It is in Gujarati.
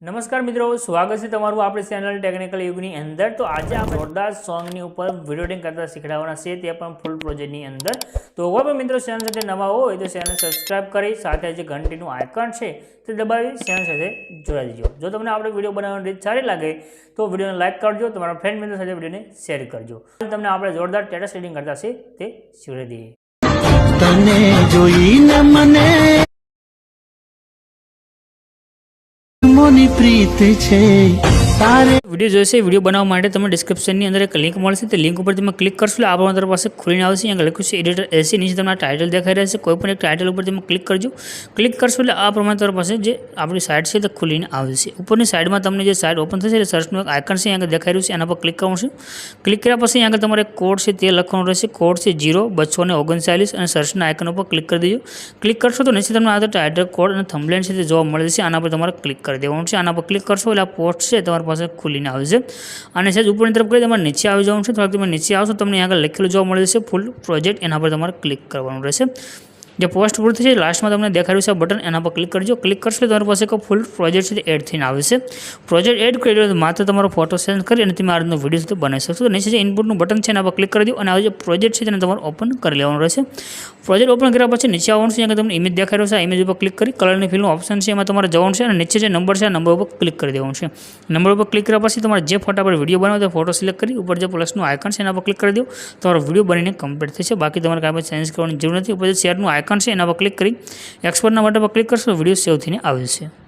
नमस्कार मित्रों, स्वागत है तमारू आपणी चेनल टेक्निकल युगनी अंदर। तो आज आप जोरदार सॉन्गनी ऊपर वीडियो एडिटिंग करता शीखवाना छे, ते पण फूल प्रोजेक्टनी अंदर। तो कोई पण मित्रों चेनल साथे नवा होय तो चेनल सब्सक्राइब करी साथे जे घंटीनुं आइकन छे ते दबावी चेनल साथे जोડાઈ દેજો। जो तमने आपणे विडियो बनावવાની રીત सारी लागे तो विडियोने लाइक करजो, तमारा फ्रेंड मित्रों साथे विडियोने शेर करजो। तमने आपणे जोरदार स्टेटस एडिटिंग करता छे ते शीखवाડી दઈએ। तने જોઈને મને मोनी प्रीत छे तारे वीडियो जोईशे। वीडियो बनाववा माटे तमने डिस्क्रिप्शननी अंदर एक लिंक मळशे, ते लिंक पर तमे क्लिक करशो એટલે आपणा તમારી પાસે ખુલીને આવશે। અહીંયા લખ્યું છે એડિટર એસી, નીચે તમને ટાઇટલ દેખાઈ રહ્યું છે। કોઈ પણ એક ટાઇટલ ઉપર તમે ક્લિક કરજો। ક્લિક કરશો એટલે આ પ્રમાણે તમારી પાસે જે આપણી સાઇટ છે તે ખુલીને આવશે। ઉપરની સાઈડમાં તમને જે સાઇટ ઓપન થશે એટલે સર્ચનું એક આઇકન છે અહીંયા દેખાઈ રહ્યું છે, એના પર ક્લિક કરવાનું છે। ક્લિક કર્યા પછી અહીંયા તમારે કોડ છે તે લખવાનું રહેશે। કોડ છે 0-239 અને સર્ચના આઇકન ઉપર ક્લિક કરી દેજો। ક્લિક કરશો તો નીચે તમને આ ટાઇટલ કોડ અને થંબનેલ છે તે જોવા મળે છે। આના પર તમારે ક્લિક કરી દેવાનું છે। આના પર ક્લિક કરશો એટલે આ પોસ્ટ છે તમારી પાસે ખુલીને આવશે અને સેજ ઉપરની તરફ કરી તમારે નીચે આવી જવાનું છે। થોડાક તમે નીચે આવશો તમને આગળ લખેલું જોવા મળે છે ફૂલ પ્રોજેક્ટ, એના પર તમારે ક્લિક કરવાનું રહેશે। જે પોસ્ટ પૂરી થશે લાસ્ટમાં તમને દેખાડ્યું છે બટન, એના પર ક્લિક કરજો। ક્લિક કરશો એટલે તમારી પાસે એક ફૂલ પ્રોજેક્ટ છે એડ થઈને આવશે। પ્રોજેક્ટ એડ કરી દો તો માત્ર તમારો ફોટો સેન્ડ કરી અને તમે આ રીતનો વિડીયો છે બનાવી શકશો। તો નીચે જે ઇનપુટનું બટન છે એના પર ક્લિક કરી દો અને આ જે પ્રોજેક્ટ છે તેને તમારે ઓપન કરી લેવાનું રહેશે। પ્રોજેક્ટ ઓપન કર્યા પછી નીચે આવવાનું છે, અહીંયા તમને ઇમેજ દેખાઈ રહ્યો છે, આ ઇમેજ ઉપર ક્લિક કરી કલરની ફિલનું ઓપ્શન છે એમાં તમારે જવાનું છે અને નીચે જે નંબર છે આ નંબર ઉપર ક્લિક કરી દેવાનું છે। નંબર ઉપર ક્લિક કર્યા પછી તમારે જે ફોટા પર વિડીયો બનાવો તે ફોટો સિલેક્ટ કરી ઉપર જે પ્લસનું આઇકન છે એના પર ક્લિક કરી દો, તમારો વિડીયો બનીને કમ્પ્લીટ થશે। બાકી તમારે કાંઈ પણ ચેન્જ કરવાની જરૂર નથી। ઉપર જે શેરનું આઇકન છે એના પર ક્લિક કરી એક્સપોર્ટના બટન પર ક્લિક કરશો તો વિડીયો સેવ થઈને આવશે।